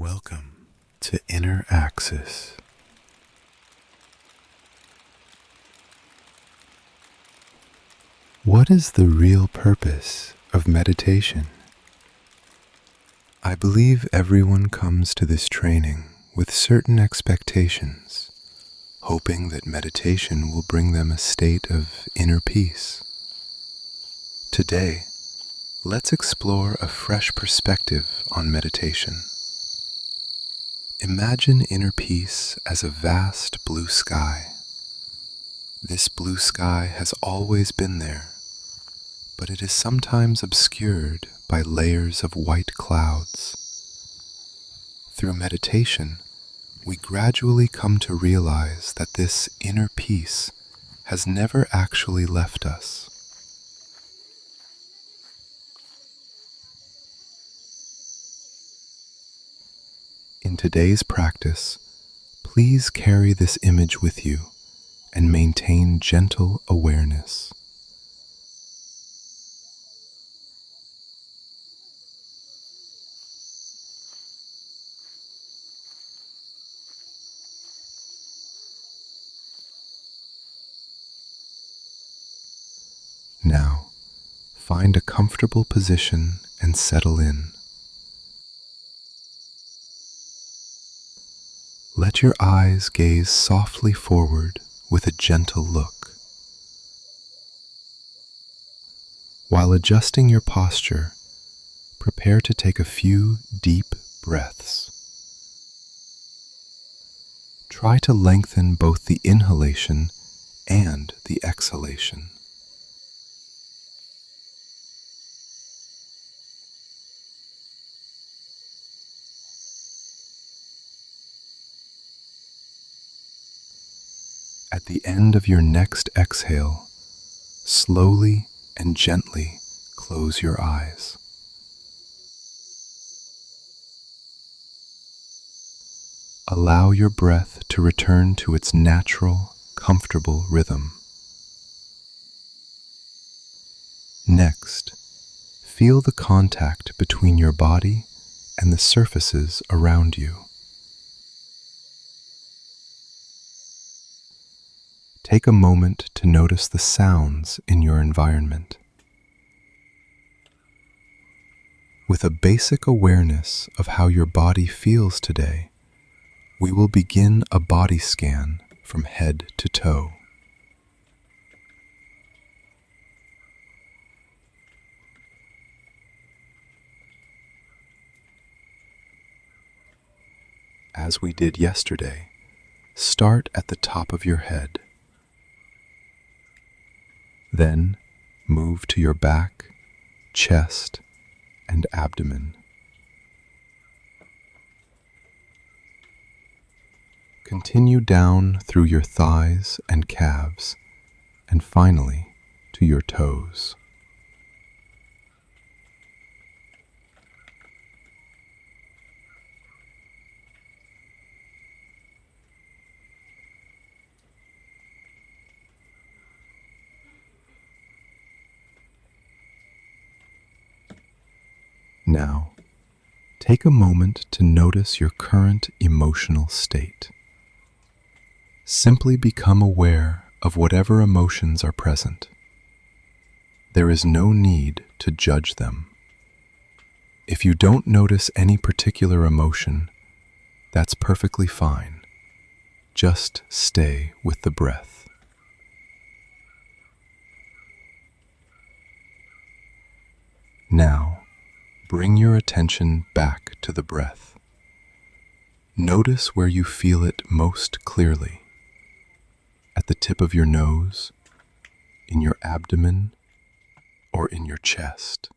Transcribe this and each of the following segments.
Welcome to Inner Axis. What is the real purpose of meditation? I believe everyone comes to this training with certain expectations, hoping that meditation will bring them a state of inner peace. Today, let's explore a fresh perspective on meditation. Imagine inner peace as a vast blue sky. This blue sky has always been there, but it is sometimes obscured by layers of white clouds. Through meditation, we gradually come to realize that this inner peace has never actually left us. In today's practice, please carry this image with you and maintain gentle awareness. Now, find a comfortable position and settle in. Let your eyes gaze softly forward with a gentle look. While adjusting your posture, prepare to take a few deep breaths. Try to lengthen both the inhalation and the exhalation. At the end of your next exhale, slowly and gently close your eyes. Allow your breath to return to its natural, comfortable rhythm. Next, feel the contact between your body and the surfaces around you. Take a moment to notice the sounds in your environment. With a basic awareness of how your body feels today, we will begin a body scan from head to toe. As we did yesterday, start at the top of your head. Then move to your back, chest, and abdomen. Continue down through your thighs and calves, and finally to your toes. Now, take a moment to notice your current emotional state. Simply become aware of whatever emotions are present. There is no need to judge them. If you don't notice any particular emotion, that's perfectly fine. Just stay with the breath. Now, bring your attention back to the breath. Notice where you feel it most clearly. At the tip of your nose, in your abdomen, or in your chest.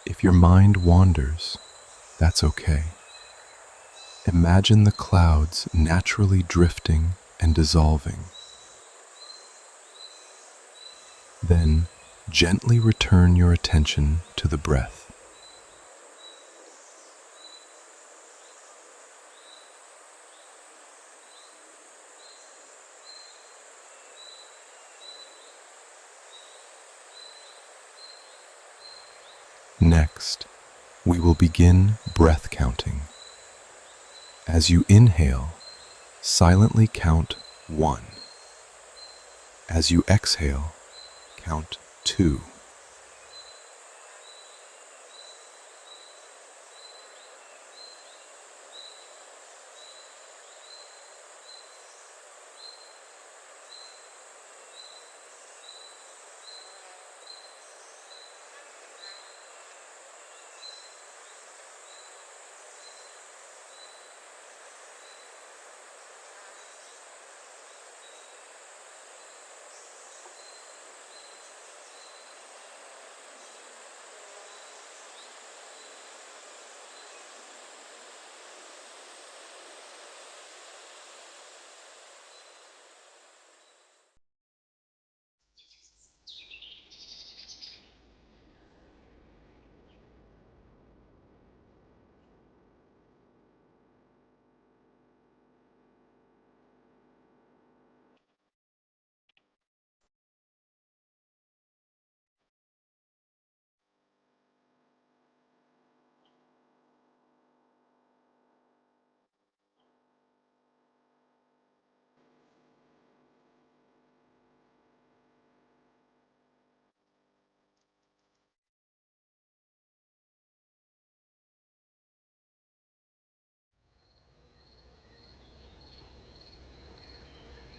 If your mind wanders, that's okay. Imagine the clouds naturally drifting and dissolving. Then, gently return your attention to the breath. Next, we will begin breath counting. As you inhale, silently count 1. As you exhale, count 2.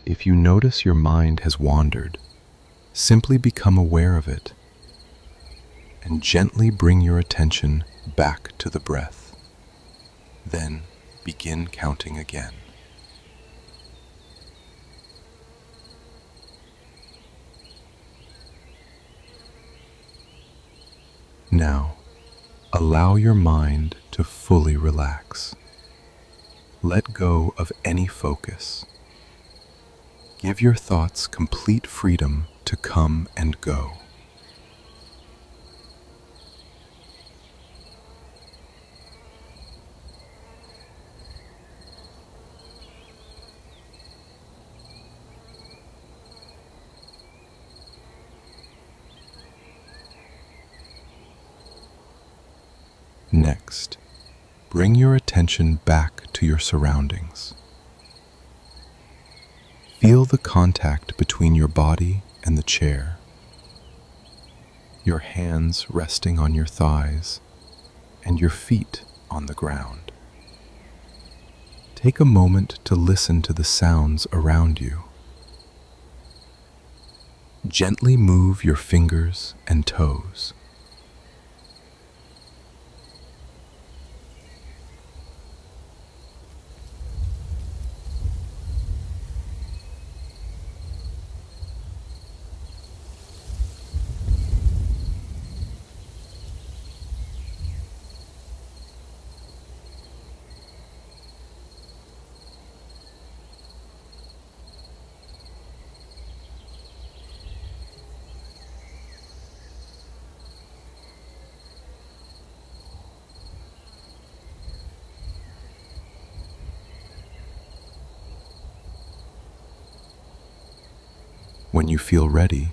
If you notice your mind has wandered, simply become aware of it and gently bring your attention back to the breath. Then begin counting again. Now, allow your mind to fully relax. Let go of any focus. Give your thoughts complete freedom to come and go. Next, bring your attention back to your surroundings. Feel the contact between your body and the chair, your hands resting on your thighs, and your feet on the ground. Take a moment to listen to the sounds around you. Gently move your fingers and toes. When you feel ready,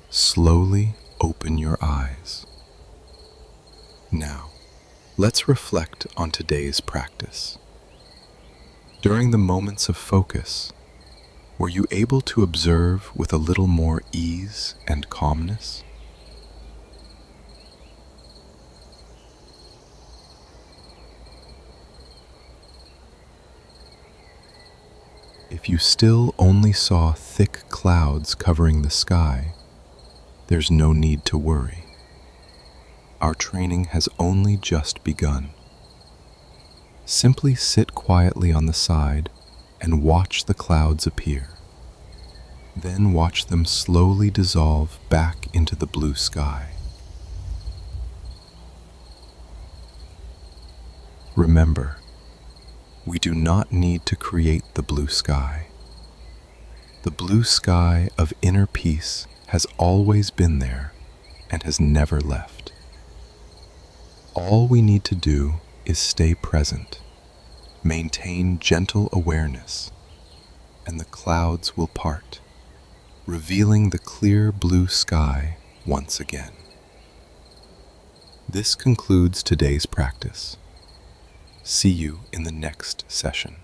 slowly open your eyes. Now, let's reflect on today's practice. During the moments of focus, were you able to observe with a little more ease and calmness? If you still only saw thick clouds covering the sky, there's no need to worry. Our training has only just begun. Simply sit quietly on the side and watch the clouds appear. Then watch them slowly dissolve back into the blue sky. Remember, we do not need to create the blue sky. The blue sky of inner peace has always been there and has never left. All we need to do is stay present, maintain gentle awareness, and the clouds will part, revealing the clear blue sky once again. This concludes today's practice. See you in the next session.